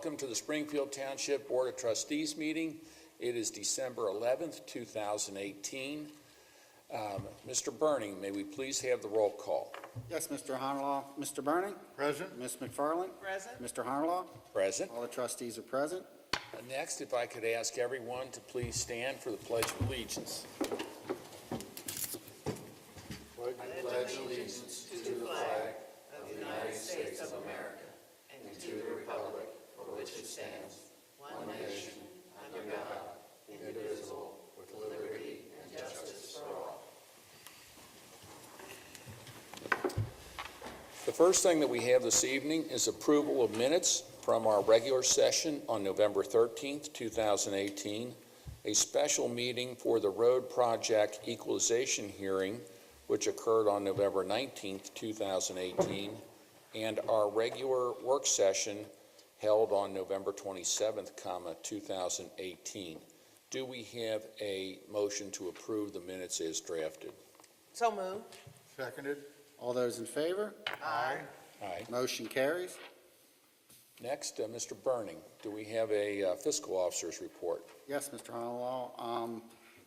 Welcome to the Springfield Township Board of Trustees meeting. It is December 11th, 2018. Mr. Burning, may we please have the roll call? Yes, Mr. Honolaw. Mr. Burning? Present. Ms. McFarland? Present. Mr. Honolaw? Present. All the trustees are present. Next, if I could ask everyone to please stand for the Pledge of Allegiance. I pledge allegiance to the flag of the United States of America and to the republic for which it stands, one nation, under God, indivisible, with liberty and justice for all. The first thing that we have this evening is approval of minutes from our regular session on November 13th, 2018, a special meeting for the road project equalization hearing, which occurred on November 19th, 2018, and our regular work session held on November 27th, 2018. Do we have a motion to approve the minutes as drafted? So moved. Seconded. All those in favor? Aye. Aye. Motion carries. Next, Mr. Burning, do we have a fiscal officer's report? Yes, Mr. Honolaw.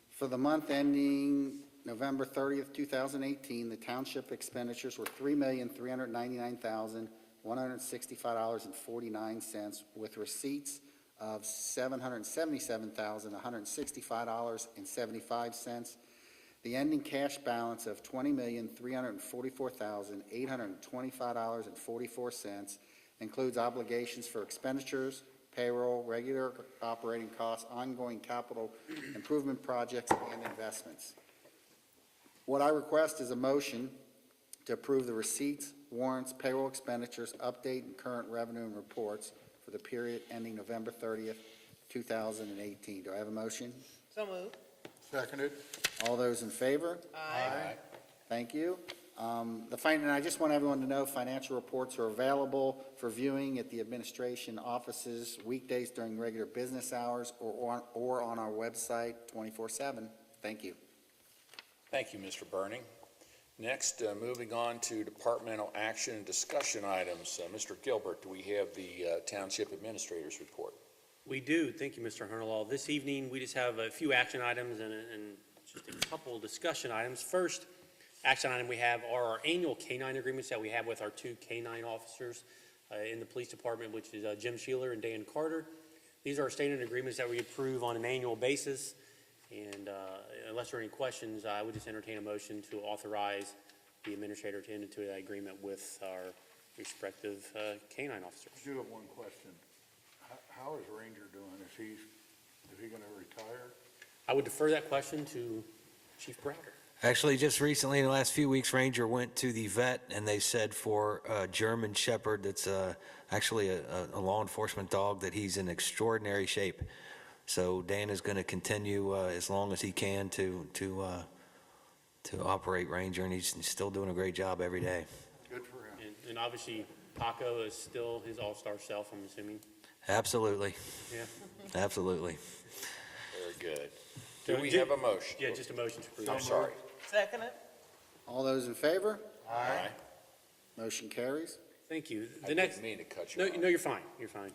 For the month ending November 30th, 2018, the township expenditures were $3,399,165.49, with receipts of $777,165.75. The ending cash balance of $20,344,825.44 includes obligations for expenditures, payroll, regular operating costs, ongoing capital improvement projects, and investments. What I request is a motion to approve the receipts, warrants, payroll expenditures, update and current revenue and reports for the period ending November 30th, 2018. Do I have a motion? So moved. Seconded. All those in favor? Aye. Thank you. And I just want everyone to know financial reports are available for viewing at the administration offices weekdays during regular business hours or on our website 24/7. Thank you. Thank you, Mr. Burning. Next, moving on to departmental action and discussion items. Mr. Gilbert, do we have the Township Administrator's report? We do. Thank you, Mr. Hernalaw. This evening, we just have a few action items and just a couple discussion items. First action item we have are our annual K-9 agreements that we have with our two K-9 officers in the police department, which is Jim Sheeler and Dan Carter. These are standard agreements that we approve on an annual basis. And unless there are any questions, I would just entertain a motion to authorize the administrator to enter into that agreement with our respective K-9 officers. I do have one question. How is Ranger doing? Is he going to retire? I would defer that question to Chief Bragger. Actually, just recently, in the last few weeks, Ranger went to the vet, and they said for a German Shepherd that's actually a law enforcement dog that he's in extraordinary shape. So Dan is going to continue as long as he can to operate Ranger, and he's still doing a great job every day. Good for him. And obviously, Paco is still his all-star self, I'm assuming. Absolutely. Yeah. Absolutely. Very good. Do we have a motion? Yeah, just a motion to approve. I'm sorry. Second it. All those in favor? Aye. Motion carries. Thank you. I The next, didn't mean to cut you no, off. no, you're fine. You're fine.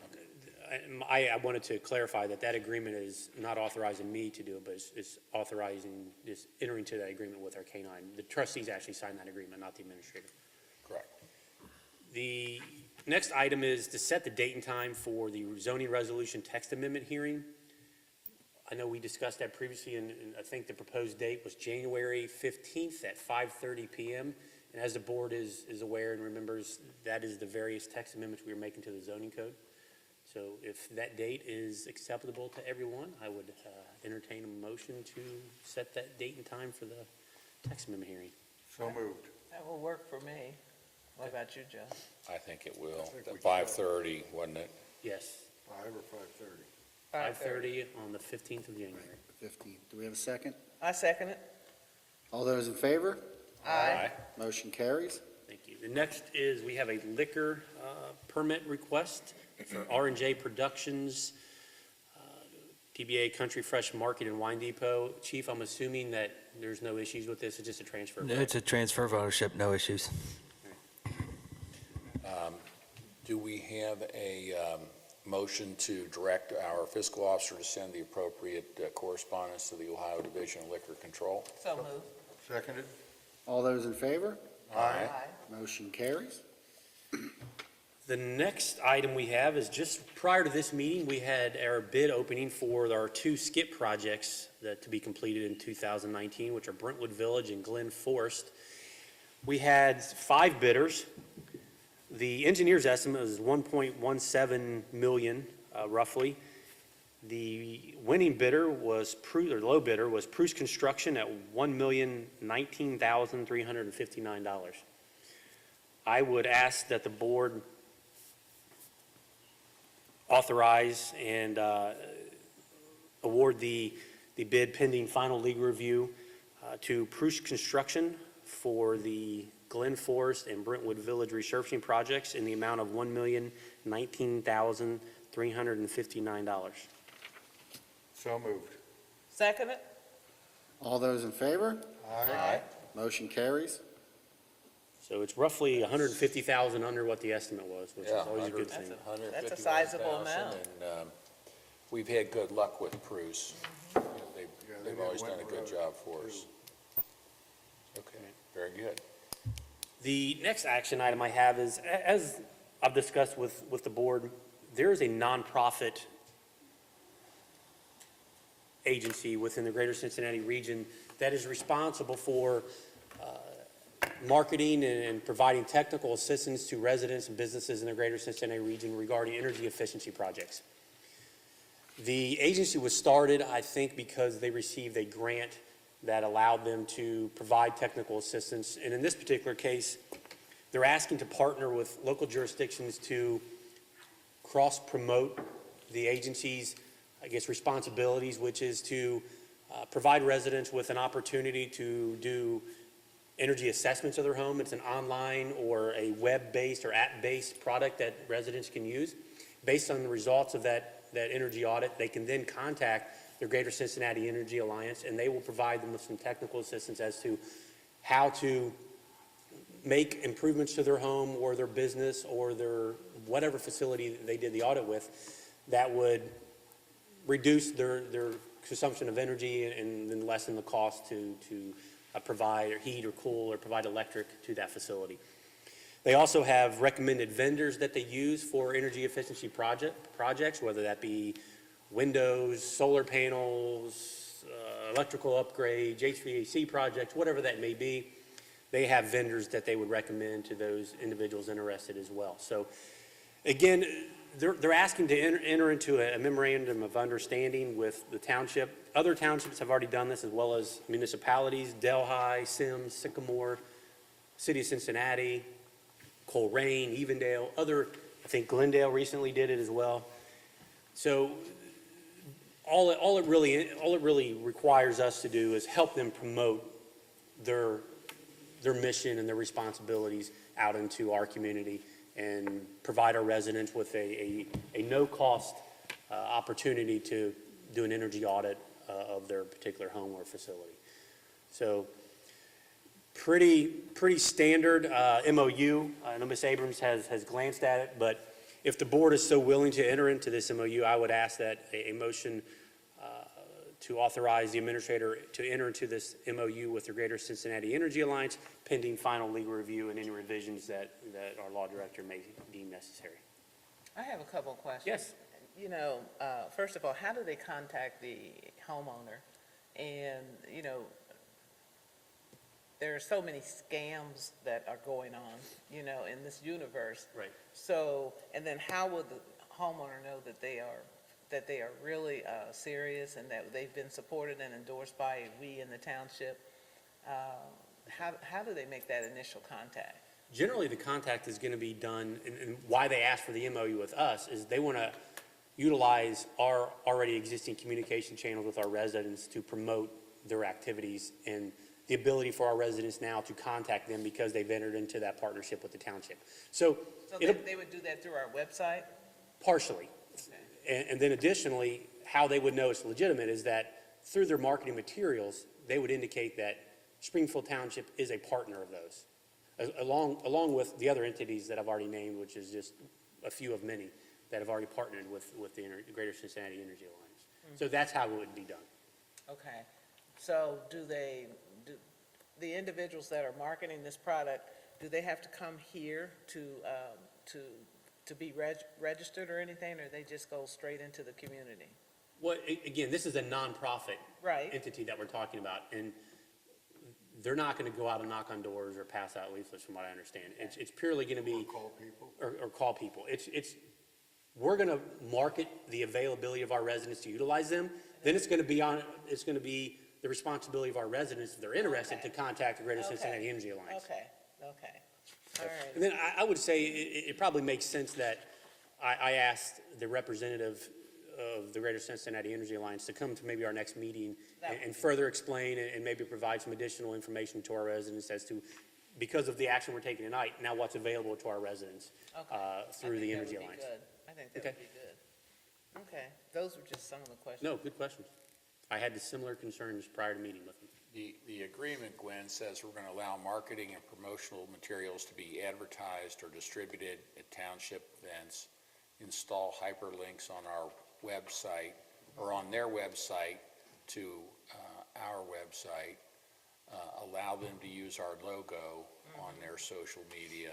I wanted to clarify that agreement is not authorizing me to do it, but it's authorizing, just entering into that agreement with our K-9. The trustees actually signed that agreement, not the administrator. Correct. The next item is to set the date and time for the zoning resolution text amendment hearing. I know we discussed that previously, and I think the proposed date was January 15th at 5:30 p.m. And as the board is aware and remembers, that is the various text amendments we are making to the zoning code. So if that date is acceptable to everyone, I would entertain a motion to set that date and time for the text amendment hearing. So moved. That will work for me. What about you, Joe? I think it will. think The we 5:30, wasn't it? Yes, 5 or 5:30? 5:30 on the 15th of January. 15. Do we have a second? I second it. All those in favor? Aye. Motion carries. Thank you. The next is we have a liquor permit request for R&J Productions, DBA Country Fresh Market and Wine Depot. Chief, I'm assuming that there's no issues with this, it's just a transfer. It's a transfer of ownership, no issues. Do we have a motion to direct our fiscal officer to send the appropriate correspondence to the Ohio Division of Liquor Control. So moved. Seconded. All those in favor? Aye. Motion carries. The next item we have is just prior to this meeting, we had our bid opening for our two skip projects that to be completed in 2019, which are Brentwood Village and Glen Forest. We had 5 bidders. The engineer's estimate was 1.17 million, roughly. The winning bidder was the low bidder was Pruce Construction at $1,019,359. I would ask that the board authorize and award the bid pending final legal review to Pruce Construction for the Glen Forest and Brentwood Village resurfacing projects in the amount of $1,019,359. So moved. Second it? All those in favor? Aye. Motion carries. So it's roughly 150,000 under what the estimate was, which is always a good thing. That's a sizable amount. And we've had good luck with Bruce. You know, They've always done a good job for us. Okay, very good. The next action item I have is, as I've discussed with the board, there is a nonprofit agency within the greater Cincinnati region that is responsible for marketing and providing technical assistance to residents and businesses in the greater Cincinnati region regarding energy efficiency projects. The agency was started, I think, because they received a grant that allowed them to provide technical assistance. And in this particular case, they're asking to partner with local jurisdictions to cross-promote the agency's, I guess, responsibilities, which is to provide residents with an opportunity to do energy assessments of their home. It's an online or a web-based or app-based product that residents can use. Based on the results of that energy audit, they can then contact their Greater Cincinnati Energy Alliance, and they will provide them with some technical assistance as to how to make improvements to their home or their business or their whatever facility they did the audit with that would reduce their consumption of energy and then lessen the cost to provide or heat or cool or provide electric to that facility. They also have recommended vendors that they use for energy efficiency projects, whether that be windows, solar panels, electrical upgrades, HVAC projects, whatever that may be. They have vendors that they would recommend to those individuals interested as well. So again, they're asking to enter into a memorandum of understanding with the township. Other townships have already done this, as well as municipalities, Delhi, Sims, Sycamore, City of Cincinnati, Coleraine, Evendale, I think Glendale recently did it as well. So all it really requires us to do is help them promote their mission and their responsibilities out into our community and provide our residents with a no-cost opportunity to do an energy audit of their particular home or facility. So pretty standard MOU. I know Ms. Abrams has glanced at it, but if the board is so willing to enter into this MOU, I would ask that a motion to authorize the administrator to enter into this MOU with the Greater Cincinnati Energy Alliance pending final legal review and any revisions that our law director may deem necessary. I have a couple of questions. Yes. You know, first of all, how do they contact the homeowner? And, you know, there are so many scams that are going on, you know, in this universe. Right. So, and then how would the homeowner know that they are really serious and that they've been supported and endorsed by we in the township? How do they make that initial contact? Generally, the contact is going to be done, and why they ask for the MOU with us is they want to utilize our already existing communication channels with our residents to promote their activities and the ability for our residents now to contact them because they've entered into that partnership with the township. So They would do that through our website? partially. And then additionally, how they would know it's legitimate is that through their marketing materials, they would indicate that Springfield Township is a partner of those, along with the other entities that I've already named, which is just a few of many. that have already partnered with the Greater Cincinnati Energy Alliance. So that's how it would be done. Okay, so do the individuals that are marketing this product, do they have to come here to be registered or anything, or they just go straight into the community? Well, again, this is a nonprofit Right. entity that we're talking about, and they're not going to go out and knock on doors or pass out leaflets, from what I understand. It's purely going to be Call people. or call people. We're going to market the availability of our residents to utilize them. Then it's going to be the responsibility of our residents, if they're interested, to contact the Greater Cincinnati Energy Alliance. Okay, all right. And then I would say it probably makes sense that I asked the representative of the Greater Cincinnati Energy Alliance to come to maybe our next meeting and further explain and maybe provide some additional information to our residents as to, because of the action we're taking tonight, now what's available to our residents through the Energy Alliance. I think that Okay. would be good. Okay, those were just some of the questions. No, good questions. I had the similar concerns prior to meeting with them. The agreement, Gwen, says we're going to allow marketing and promotional materials to be advertised or distributed at township events, install hyperlinks on our website or on their website to our website, allow them to use our logo on their social media,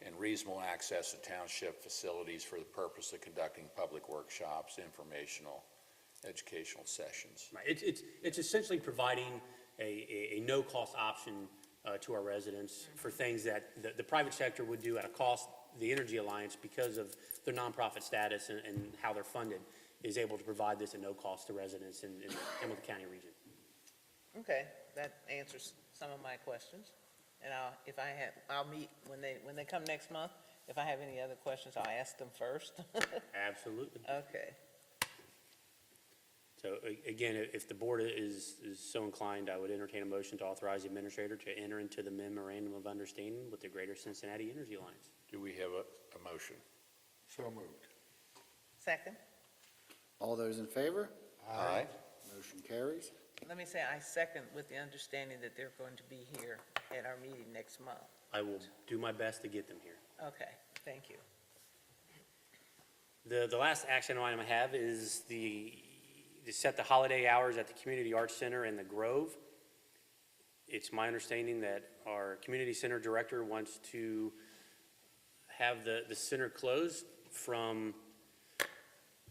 and reasonable access to township facilities for the purpose of conducting public workshops, informational, educational sessions. Right. It's essentially providing a no-cost option to our residents for things that the private sector would do at a cost. The Energy Alliance, because of their nonprofit status and how they're funded, is able to provide this at no cost to residents in the Hamilton County region. Okay, that answers some of my questions. And I'll meet when they come next month. If I have any other questions, I'll ask them first. Absolutely. Okay. So again, if the board is so inclined, I would entertain a motion to authorize the administrator to enter into the memorandum of understanding with the Greater Cincinnati Energy Alliance. Do we have a motion? So moved. Second, All those in favor? Aye. Motion carries. let me say I second with the understanding that they're going to be here at our meeting next month. I will do my best to get them here. Okay, thank you. The last action item I have is to set the holiday hours at the Community Arts Center in the Grove. It's my understanding that our Community Center Director wants to have the center closed from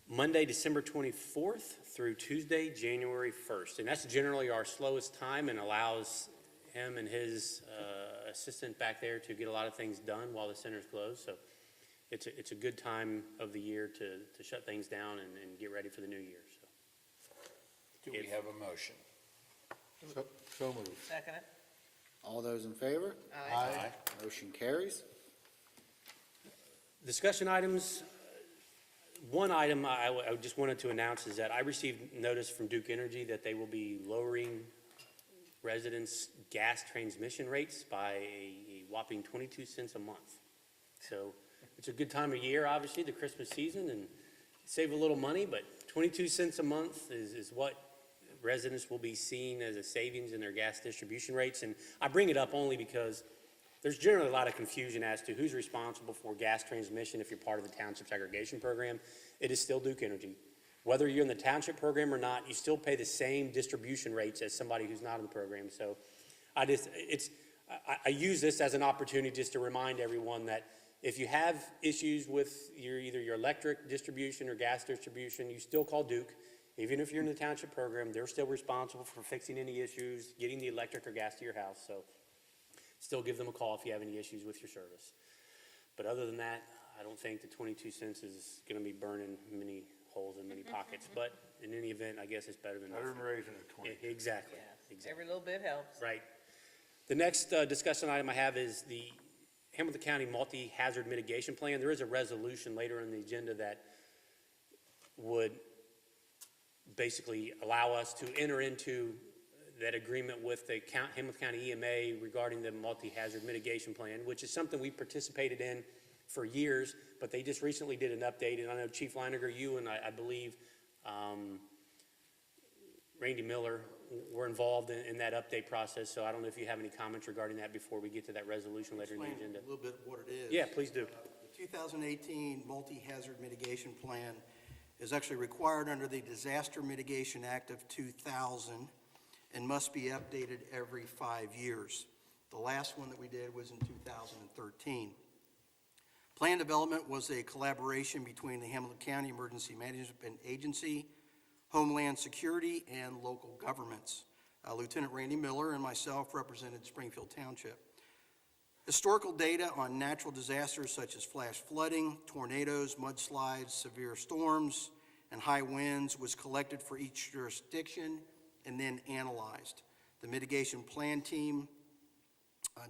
Monday, December 24th through Tuesday, January 1st. And that's generally our slowest time and allows him and his assistant back there to get a lot of things done while the center's closed. So it's a good time of the year to shut things down and get ready for the new year. So Do we have a motion? So moved. Second it? All those in favor? Aye. Motion carries. discussion items. One item I just wanted to announce is that I received notice from Duke Energy that they will be lowering residents' gas transmission rates by a whopping 22 cents a month. So it's a good time of year, obviously, the Christmas season, and save a little money, but 22 cents a month is what residents will be seeing as a savings in their gas distribution rates. And I bring it up only because there's generally a lot of confusion as to who's responsible for gas transmission if you're part of the township segregation program. It is still Duke Energy. Whether you're in the township program or not, you still pay the same distribution rates as somebody who's not in the program. So I use this as an opportunity just to remind everyone that if you have issues with either your electric distribution or gas distribution, you still call Duke. Even if you're in the township program, they're still responsible for fixing any issues, getting the electric or gas to your house. So still give them a call if you have any issues with your service. But other than that, I don't think the 22 cents is going to be burning many holes in many pockets. But in any event, I guess it's better than Better nothing. than raising it 20. Exactly. Yes, Exactly. every little bit helps. Right. The next discussion item I have is the Hamilton County Multi-Hazard Mitigation Plan. There is a resolution later in the agenda that would basically allow us to enter into that agreement with the Hamilton County EMA regarding the Multi-Hazard Mitigation Plan, which is something we participated in for years, but they just recently did an update, and I know Chief Leininger, you and I believe Randy Miller were involved in that update process, so I don't know if you have any comments regarding that before we get to that resolution later in the Explain agenda. a little bit what it is. Yeah, please do. The 2018 Multi-Hazard Mitigation Plan is actually required under the Disaster Mitigation Act of 2000 and must be updated every 5 years. The last one that we did was in 2013. Plan development was a collaboration between the Hamilton County Emergency Management Agency, Homeland Security, and local governments. Lieutenant Randy Miller and myself represented Springfield Township. Historical data on natural disasters such as flash flooding, tornadoes, mudslides, severe storms, and high winds was collected for each jurisdiction and then analyzed. The mitigation plan team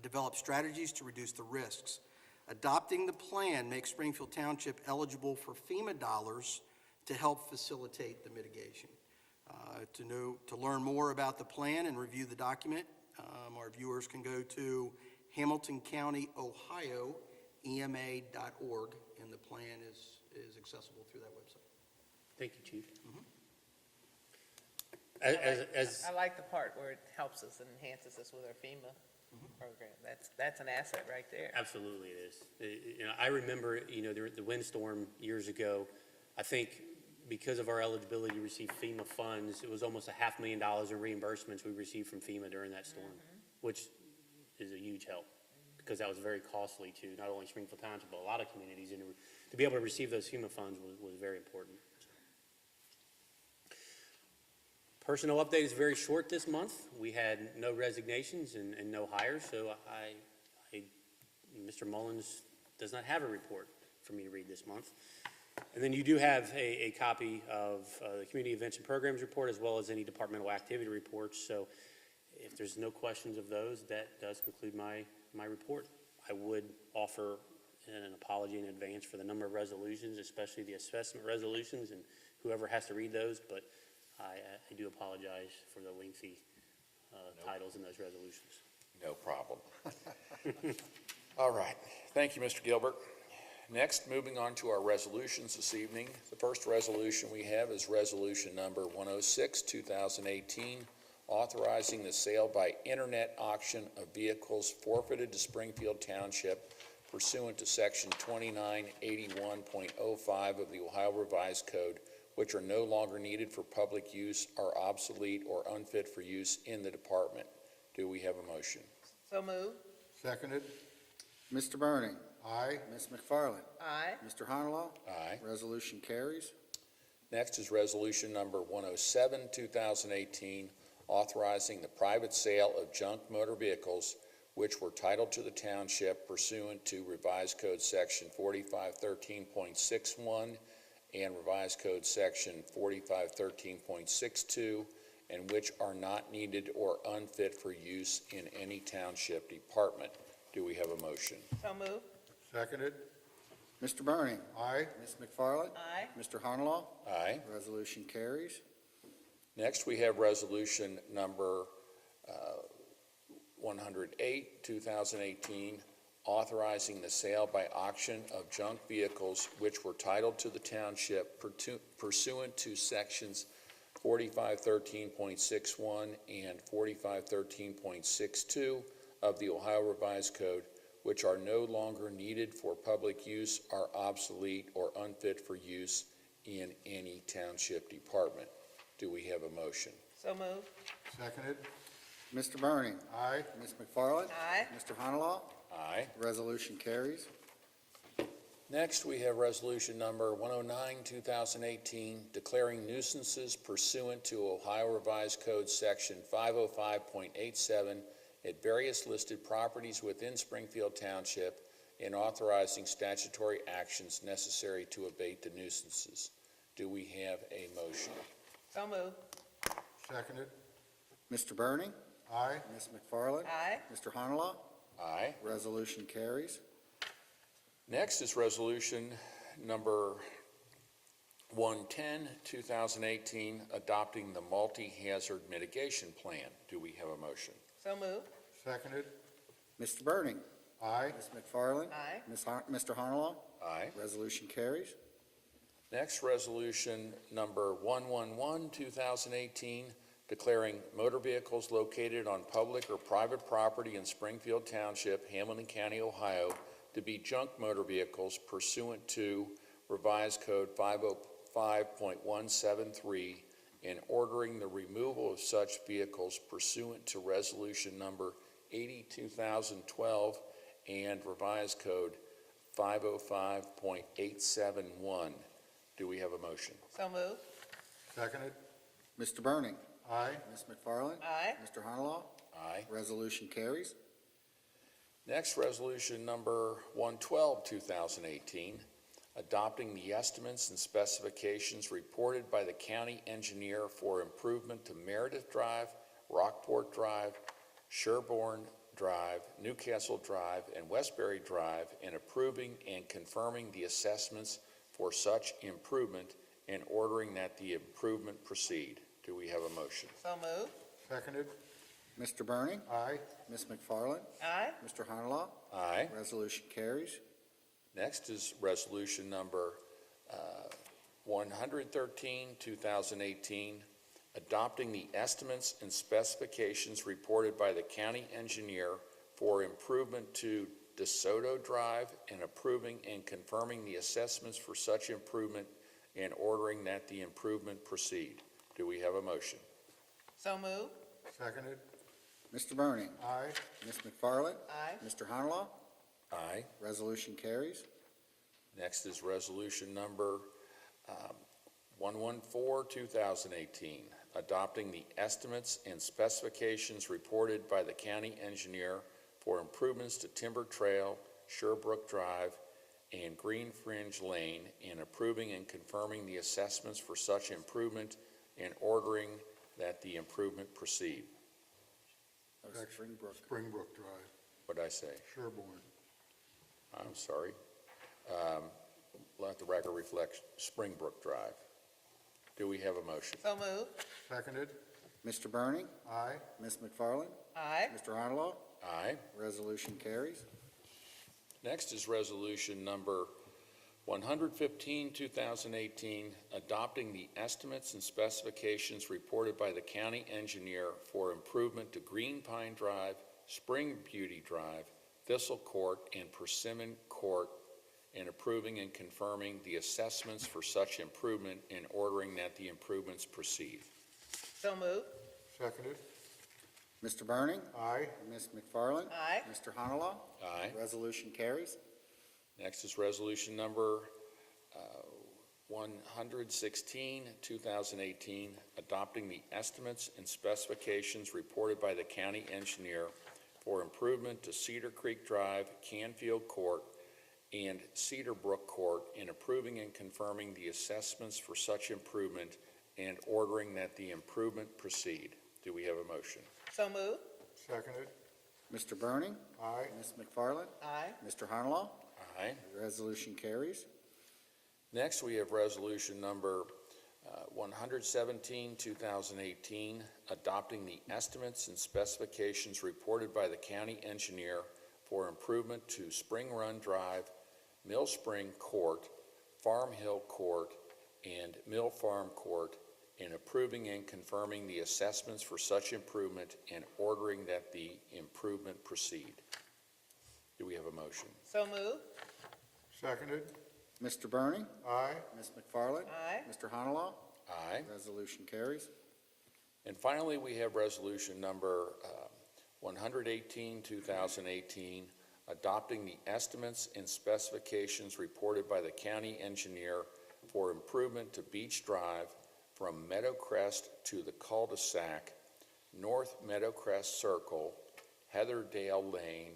developed strategies to reduce the risks. Adopting the plan makes Springfield Township eligible for FEMA dollars to help facilitate the mitigation. To learn more about the plan and review the document, our viewers can go to Hamilton County, Ohio, EMA.org, and the plan is accessible through that website. Thank you, Chief. I like the part where it helps us and enhances us with our FEMA program. That's an asset right there. Absolutely it is. I remember, the windstorm years ago, I think because of our eligibility to receive FEMA funds, it was almost $500,000 in reimbursements we received from FEMA during that storm, which is a huge help because that was very costly to not only Springfield Township, but a lot of communities. And to be able to receive those FEMA funds was very important. Personnel update is very short this month. We had no resignations and no hires, so Mr. Mullins does not have a report for me to read this month. And then you do have a copy of the Community Events and Programs report as well as any departmental activity reports. So if there's no questions of those, that does conclude my report. I would offer an apology in advance for the number of resolutions, especially the assessment resolutions and whoever has to read those, but I do apologize for the lengthy titles in those resolutions. No problem. All right. Thank you, Mr. Gilbert. Next, moving on to our resolutions this evening. The first resolution we have is Resolution Number 106, 2018, authorizing the sale by internet auction of vehicles forfeited to Springfield Township pursuant to Section 2981.05 of the Ohio Revised Code, which are no longer needed for public use, are obsolete, or unfit for use in the department. Do we have a motion? So moved. Seconded. Mr. Burning. Aye. Ms. McFarland. Aye. Mr. Honolo. Aye. Resolution carries. Next is Resolution Number 107, 2018, authorizing the private sale of junk motor vehicles which were titled to the township pursuant to Revised Code Section 4513.61 and Revised Code Section 4513.62, and which are not needed or unfit for use in any township department. Do we have a motion? So moved. Seconded. Mr. Burning. Aye. Ms. McFarland. Aye. Mr. Honolo. Aye. Resolution carries. Next, we have Resolution Number 108, 2018, authorizing the sale by auction of junk vehicles which were titled to the township pursuant to Sections 4513.61 and 4513.62 of the Ohio Revised Code, which are no longer needed for public use, are obsolete, or unfit for use in any township department. Do we have a motion? So moved. Seconded. Mr. Burning. Aye. Ms. McFarland. Aye. Mr. Honolo. Aye. Resolution carries. Next, we have Resolution Number 109, 2018, declaring nuisances pursuant to Ohio Revised Code Section 505.87 at various listed properties within Springfield Township and authorizing statutory actions necessary to abate the nuisances. Do we have a motion? So moved. Seconded. Mr. Burning. Aye. Ms. McFarland. Aye. Mr. Honolo. Aye. Resolution carries. Next is Resolution Number 110, 2018, adopting the Multi-Hazard Mitigation Plan. Do we have a motion? So moved. Seconded. Mr. Burning. Aye. Ms. McFarland. Aye. Mr. Honolo. Aye. Resolution carries. Next, Resolution Number 111, 2018, declaring motor vehicles located on public or private property in Springfield Township, Hamilton County, Ohio, to be junk motor vehicles pursuant to Revised Code 505.173 and ordering the removal of such vehicles pursuant to Resolution Number 80/2012 and Revised Code 505.871. Do we have a motion? So moved. Seconded. Mr. Burning. Aye. Ms. McFarland. Aye. Mr. Honalaw. Aye. Resolution carries. Next, Resolution Number 112, 2018, adopting the estimates and specifications reported by the county engineer for improvement to Meredith Drive, Rockport Drive, Sherborne Drive, Newcastle Drive, and Westbury Drive, and approving and confirming the assessments for such improvement and ordering that the improvement proceed. Do we have a motion? So moved. Seconded. Mr. Burning. Aye. Ms. McFarland. Aye. Mr. Honalaw. Aye. Resolution carries. Next is Resolution Number 113, 2018, adopting the estimates and specifications reported by the county engineer for improvement to DeSoto Drive and approving and confirming the assessments for such improvement and ordering that the improvement proceed. Do we have a motion? So moved. Seconded. Mr. Burning. Aye. Ms. McFarland. Aye. Mr. Honalaw. Aye. Resolution carries. Next is Resolution Number 114, 2018, adopting the estimates and specifications reported by the county engineer for improvements to Timber Trail, Sherbrooke Drive, and Green Fringe Lane, and approving and confirming the assessments for such improvement and ordering that the improvement proceed. That was Springbrook. Springbrook Drive, What'd I say? Sherborne. I'm sorry. Let the record reflect Springbrook Drive. Do we have a motion? So moved. Seconded. Mr. Burning. Aye. Ms. McFarland. Aye. Mr. Honalaw. Aye. Resolution carries. Next is Resolution Number 115, 2018, adopting the estimates and specifications reported by the county engineer for improvement to Green Pine Drive, Spring Beauty Drive, Thistle Court, and Persimmon Court, and approving and confirming the assessments for such improvement and ordering that the improvements proceed. So moved. Seconded. Mr. Burning. Aye. Ms. McFarland. Aye. Mr. Honalaw. Aye. Resolution carries. Next is Resolution Number 116, 2018, adopting the estimates and specifications reported by the county engineer for improvement to Cedar Creek Drive, Canfield Court, and Cedar Brook Court, and approving and confirming the assessments for such improvement and ordering that the improvement proceed. Do we have a motion? So moved. Seconded. Mr. Burning. Aye. Ms. McFarland. Aye. Mr. Honalaw. Aye. Resolution carries. Next, we have Resolution Number 117, 2018, adopting the estimates and specifications reported by the county engineer for improvement to Spring Run Drive, Mill Spring Court, Farm Hill Court, and Mill Farm Court, and approving and confirming the assessments for such improvement and ordering that the improvement proceed. Do we have a motion? So moved. Seconded. Mr. Burning. Aye. Ms. McFarland. Aye. Mr. Honalaw. Aye. Resolution carries. And finally, we have Resolution Number 118, 2018, adopting the estimates and specifications reported by the county engineer for improvement to Beach Drive from Meadowcrest to the cul-de-sac, North Meadowcrest Circle, Heatherdale Lane,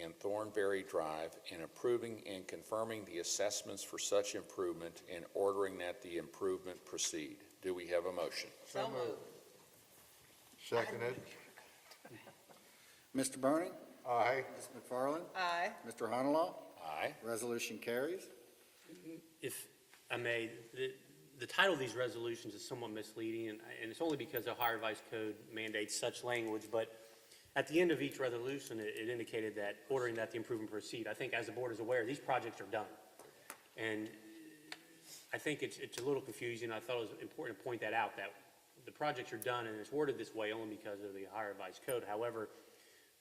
and Thornberry Drive, and approving and confirming the assessments for such improvement and ordering that the improvement proceed. Do we have a motion? So moved. Seconded. Mr. Burning. Aye. Ms. McFarland. Aye. Mr. Honalaw. Aye. Resolution carries. If I may, the title of these resolutions is somewhat misleading, and it's only because the Ohio Revised Code mandates such language, but at the end of each resolution, it indicated that ordering that the improvement proceed. I think, as the board is aware, these projects are done. And I think it's a little confusing. I thought it was important to point that out, that the projects are done, and it's worded this way only because of the Ohio Revised Code. However,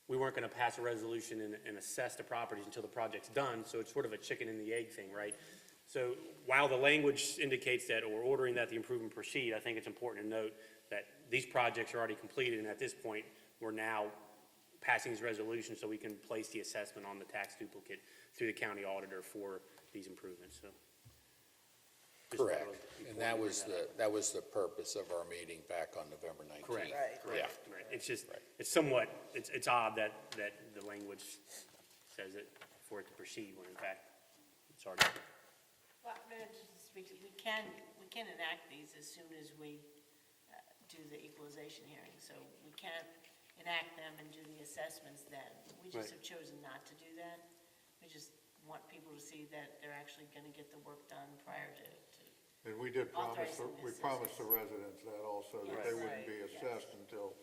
we weren't going to pass a resolution and assess the properties until the project's done, so it's sort of a chicken and the egg thing, right? So while the language indicates that, or ordering that the improvement proceed, I think it's important to note that these projects are already completed, and at this point, we're now passing these resolutions so we can place the assessment on the tax duplicate through the county auditor for these improvements, so. just Correct. thought it And important that was the purpose of our meeting back on November 19th. Correct, Right. correct, Yeah. right. It's just, it's somewhat, it's odd that the language says it for it to proceed when in fact it's already. Well, just to speak to, we can enact these as soon as we do the equalization hearing. So we can't enact them and do the assessments then. We just Right. have chosen not to do that. We just want people to see that they're actually gonna get the work done prior to And we did promise, Authorizing the we promised the assessments. residents that also, that Yes. they wouldn't be Right. assessed until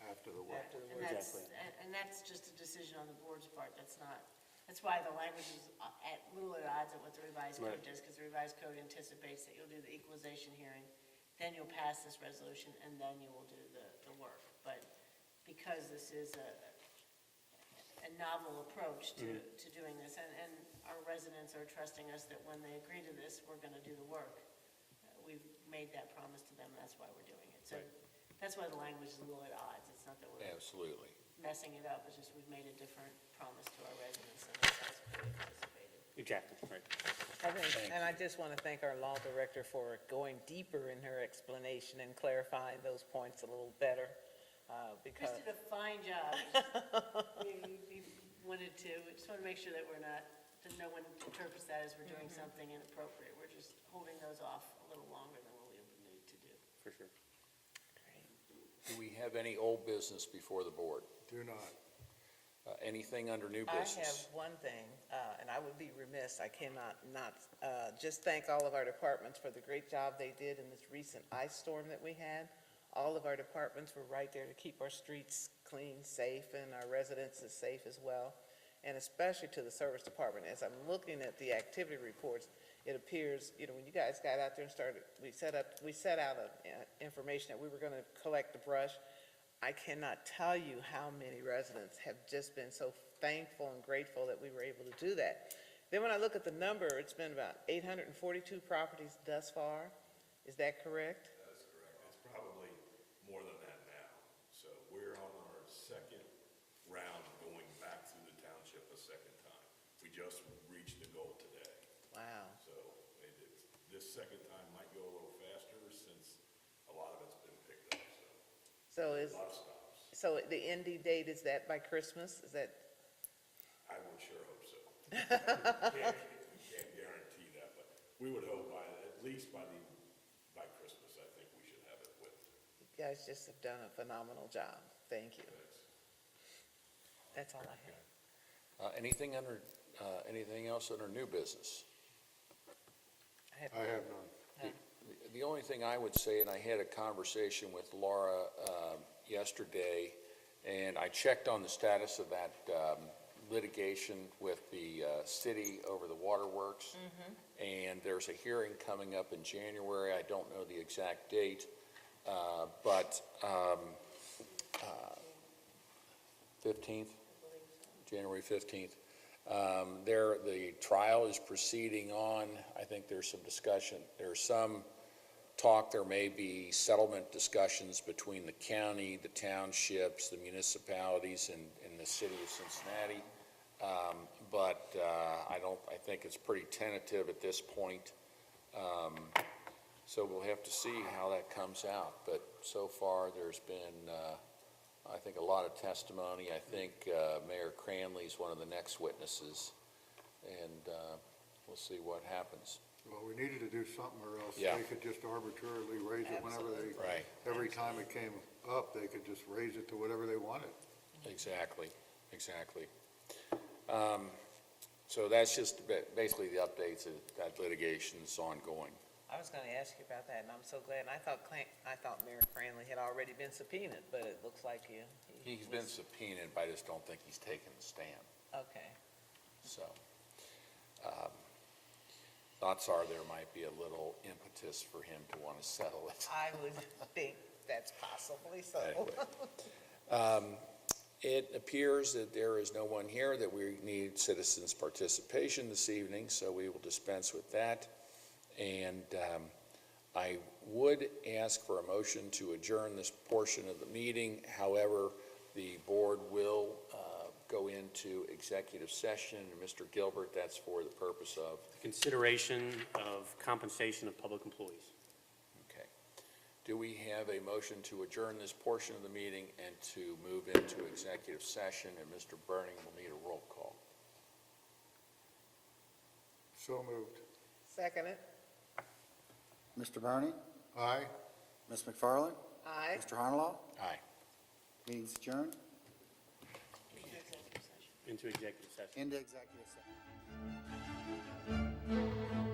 after the work. After the And work. that's, and that's just a decision on the board's part, that's not, that's why the language is at little at odds at what the revised code Right. does, because the revised code anticipates that you'll do the equalization hearing, then you'll pass this resolution, and then you will do the work. But because this is a novel approach to doing this, and our residents are trusting us that when they agree to this, we're gonna do the work, we've made that promise to them, and that's why we're doing it. So that's why the language is a little at odds, it's not that we're Absolutely. messing it up, it's just we've made a different promise to our residents than that's what we anticipated. Exactly, right. And I just want to thank our law director for going deeper in her explanation and clarifying those points a little better, because. Chris did a fine job. We wanted to, we just want to make sure that we're not, that no one interprets that as we're doing something inappropriate. We're just holding those off a little longer than what we would need to do. For sure. Do we have any old business before the board? Do not. Anything under new I business? have one thing, and I would be remiss, I cannot not just thank all of our departments for the great job they did in this recent ice storm that we had. All of our departments were right there to keep our streets clean, safe, and our residents as safe as well. And especially to the service department. As I'm looking at the activity reports, it appears, when you guys got out there and started, we set out information that we were gonna collect the brush. I cannot tell you how many residents have just been so thankful and grateful that we were able to do that. Then when I look at the number, it's been about 842 properties thus far. Is that correct? That is correct. It's probably more than that now. So we're on our second round going back through the township a second time. We just reached the goal today. Wow. So this second time might go a little faster since a lot of it's been picked up, So a lot of stops. so the ending date, is that by Christmas? Is that, I would sure hope so. Can't guarantee that, but we would hope at least by Christmas, I think we should have it with. you guys just have done a phenomenal job. Thank you. That's all I have. Anything else under new business? I have none. The only thing I would say, and I had a conversation with Laura yesterday, and I checked on the status of that litigation with the city over the waterworks. And there's a hearing coming up in January. I don't know the exact date, but 15th, January 15th. The trial is proceeding on. I think there's some discussion. There's some talk there may be settlement discussions between the county, the townships, the municipalities, and the city of Cincinnati. But I think it's pretty tentative at this point. So we'll have to see how that comes out. But so far, there's been, I think, a lot of testimony. I think Mayor Cranley's one of the next witnesses, and we'll see what happens. Well, we needed to do something or else Yeah. they could just arbitrarily raise it whenever they, Right. every time it came up, they could just raise it to whatever they wanted. Exactly. So that's just basically the updates, that litigation's ongoing. I was going to ask you about that, and I'm so glad. And I thought Mayor Cranley had already been subpoenaed, but it looks like He's been subpoenaed, but I just don't think he's taken the stand, Okay. so. Thoughts are there might be a little impetus for him to want to settle it. I would think that's possibly so. Anyway. It appears that there is no one here, that we need citizens' participation this evening, so we will dispense with that. And I would ask for a motion to adjourn this portion of the meeting. However, the board will go into executive session. And Mr. Gilbert, that's for the purpose of? Consideration of compensation of public employees. Okay. Do we have a motion to adjourn this portion of the meeting and to move into executive session? And Mr. Burning will need a roll call. So moved. Second it. Mr. Bernie? Aye. Ms. McFarland? Aye. Mr. Honolo? Aye. Meeting's adjourned. Into executive session. Into executive session.